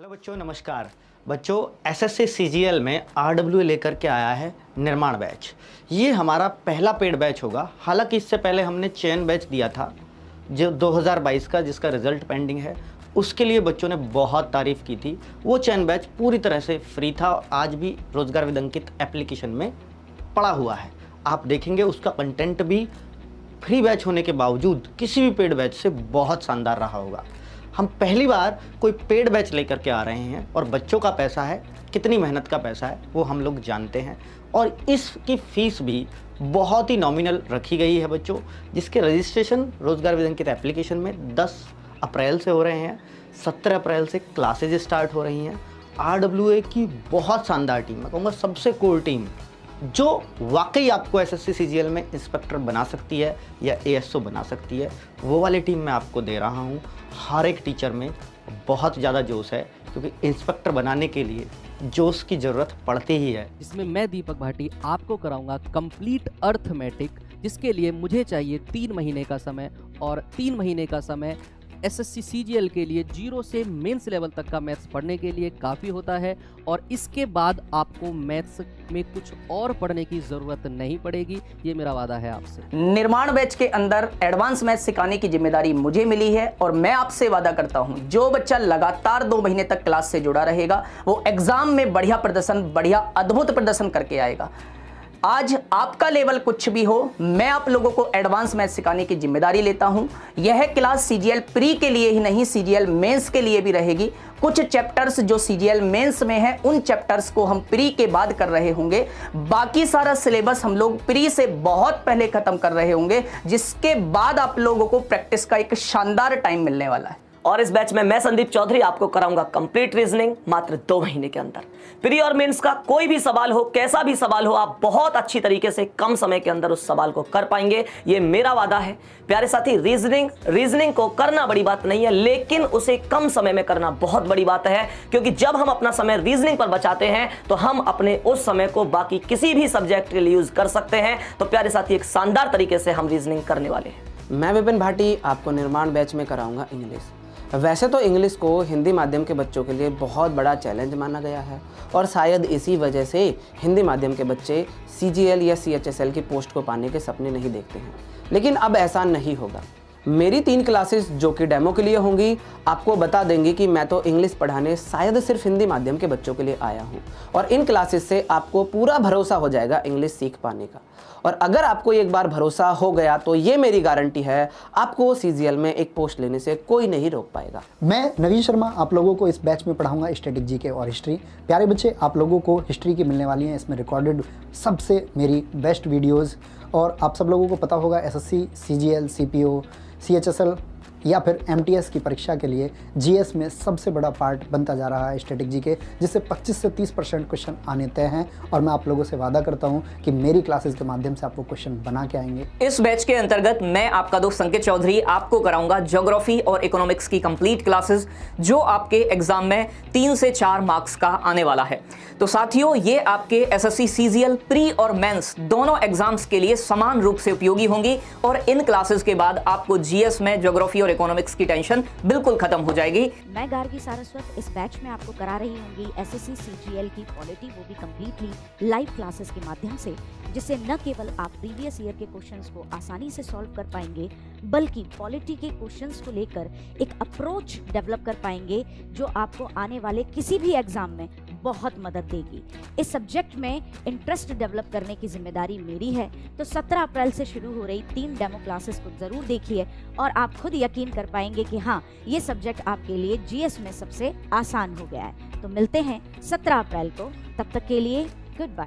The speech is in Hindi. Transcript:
हेलो बच्चों, नमस्कार। बच्चों, एसएससी सीजीएल में आरडब्ल्यू लेकर के आया है निर्माण बैच। ये हमारा पहला पेड बैच होगा। हालांकि इससे पहले हमने चयन बैच दिया था जो 2022 का, जिसका रिजल्ट पेंडिंग है। उसके लिए बच्चों ने बहुत तारीफ़ की थी। वो चयन बैच पूरी तरह से फ्री था और आज भी रोजगार विदंकित एप्लीकेशन में पड़ा हुआ है। आप देखेंगे उसका कंटेंट भी फ्री बैच होने के बावजूद किसी भी पेड बैच से बहुत शानदार रहा होगा। हम पहली बार कोई पेड बैच लेकर के आ रहे हैं और बच्चों का पैसा है, कितनी मेहनत का पैसा है वो हम लोग जानते हैं। और इसकी फ़ीस भी बहुत ही नॉमिनल रखी गई है बच्चों, जिसके रजिस्ट्रेशन रोजगार विदंकित एप्लीकेशन में 10 अप्रैल से हो रहे हैं। 17 अप्रैल से क्लासेज स्टार्ट हो रही हैं। आरडब्ल्यूए की बहुत शानदार टीम, मैं कहूँगा सबसे कोर टीम, जो वाकई आपको एसएससी सीजीएल में इंस्पेक्टर बना सकती है या एएसओ बना सकती है, वो वाली टीम मैं आपको दे रहा हूँ। हर एक टीचर में बहुत ज़्यादा जोश है, क्योंकि इंस्पेक्टर बनाने के लिए जोश की ज़रूरत पड़ती ही है। इसमें मैं दीपक भाटी आपको कराऊंगा कंप्लीट अर्थमेटिक, जिसके लिए मुझे चाहिए 3 महीने का समय, और 3 महीने का समय एसएससी सीजीएल के लिए 0 से मेंस लेवल तक का मैथ्स पढ़ने के लिए काफ़ी होता है। और इसके बाद आपको मैथ्स में कुछ और पढ़ने की ज़रूरत नहीं पड़ेगी, ये मेरा वादा है आपसे। निर्माण बैच के अंदर एडवांस मैथ्स सिखाने की जिम्मेदारी मुझे मिली है और मैं आपसे वादा करता हूं, जो बच्चा लगातार 2 महीने तक क्लास से जुड़ा रहेगा वो एग्जाम में बढ़िया प्रदर्शन, बढ़िया अद्भुत प्रदर्शन करके आएगा। आज आपका लेवल कुछ भी हो, मैं आप लोगों को एडवांस मैथ सिखाने की जिम्मेदारी लेता हूं। यह क्लास सीजीएल प्री के लिए ही नहीं, सीजीएल मेंस के लिए भी रहेगी। कुछ चैप्टर्स जो सीजीएल मेंस में हैं, उन चैप्टर्स को हम प्री के बाद कर रहे होंगे। बाकी सारा सिलेबस हम लोग प्री से बहुत पहले खत्म कर रहे होंगे, जिसके बाद आप लोगों को प्रैक्टिस का एक शानदार टाइम मिलने वाला है। और इस बैच में मैं संदीप चौधरी आपको कराऊंगा कंप्लीट रीजनिंग मात्र 2 महीने के अंदर। प्री और मेंस का कोई भी सवाल हो, कैसा भी सवाल हो, आप बहुत अच्छी तरीके से कम समय के अंदर उस सवाल को कर पाएंगे, ये मेरा वादा है। प्यारे साथी, रीजनिंग को करना बड़ी बात नहीं है, लेकिन उसे कम समय में करना बहुत बड़ी बात है। क्योंकि जब हम अपना समय रीजनिंग पर बचाते हैं तो हम अपने उस समय को बाकी किसी भी सब्जेक्ट के लिए यूज कर सकते हैं। तो प्यारे साथी, एक शानदार तरीके से हम रीजनिंग करने वाले हैं। मैं विपिन भाटी आपको निर्माण बैच में कराऊंगा इंग्लिश। वैसे तो इंग्लिश को हिंदी माध्यम के बच्चों के लिए बहुत बड़ा चैलेंज माना गया है, और शायद इसी वजह से हिंदी माध्यम के बच्चे सीजीएल या सीएचएसएल की पोस्ट को पाने के सपने नहीं देखते हैं। लेकिन अब ऐसा नहीं होगा। मेरी 3 क्लासेस जो कि डेमो के लिए होंगी, आपको बता देंगी कि मैं तो इंग्लिश पढ़ाने शायद सिर्फ हिंदी माध्यम के बच्चों के लिए आया हूँ। और इन क्लासेस से आपको पूरा भरोसा हो जाएगा इंग्लिश सीख पाने का। और अगर आपको एक बार भरोसा हो गया तो ये मेरी गारंटी है, आपको सीजीएल में एक पोस्ट लेने से कोई नहीं रोक पाएगा। मैं नवीन शर्मा आप लोगों को इस बैच में पढ़ाऊंगा स्टैटिक जीके और हिस्ट्री। प्यारे बच्चे, आप लोगों को हिस्ट्री की मिलने वाली हैं इसमें रिकॉर्डेड सबसे मेरी बेस्ट वीडियोज़। और आप सब लोगों को पता होगा एसएससी, सीजीएल, सीपीओ, सीएचएसएल या फिर एमटीएस की परीक्षा के लिए जीएस में सबसे बड़ा पार्ट बनता जा रहा है स्टैटिक जीके, जिससे 25 से 30% क्वेश्चन आने तय हैं। और मैं आप लोगों से वादा करता हूं कि मेरी क्लासेस के माध्यम से आपको क्वेश्चन बना के आएंगे। इस बैच के अंतर्गत मैं आपका दोस्त संकेत चौधरी आपको कराऊंगा ज्योग्राफी और इकोनॉमिक्स की कंप्लीट क्लासेस, जो आपके एग्जाम में 3 से 4 मार्क्स का आने वाला है। तो साथियों, ये आपके एसएससी सीजीएल प्री और मेंस दोनों एग्जाम्स के लिए समान रूप से उपयोगी होंगी। और इन क्लासेस के बाद आपको जीएस में ज्योग्राफी और इकोनॉमिक्स की टेंशन बिल्कुल खत्म हो जाएगी। मैं गार्गी सारस्वत इस बैच में आपको करा रही होंगी एसएससी सीजीएल की पॉलिटी, वो भी कम्प्लीटली लाइव क्लासेस के माध्यम से, जिससे न केवल आप प्रीवियस ईयर के क्वेश्चंस को आसानी से सॉल्व कर पाएंगे, बल्कि पॉलिटी के क्वेश्चंस को लेकर एक अप्रोच डेवलप कर पाएंगे जो आपको आने वाले किसी भी एग्जाम में बहुत मदद देगी। इस सब्जेक्ट में इंटरेस्ट डेवलप करने की जिम्मेदारी मेरी है। तो 17 अप्रैल से शुरू हो रही 3 डेमो क्लासेस को जरूर देखिए और आप खुद यकीन कर पाएंगे कि हाँ, ये सब्जेक्ट आपके लिए जीएस में सबसे आसान हो गया है। तो मिलते हैं 17 अप्रैल को, तब तक के लिए गुड बाय।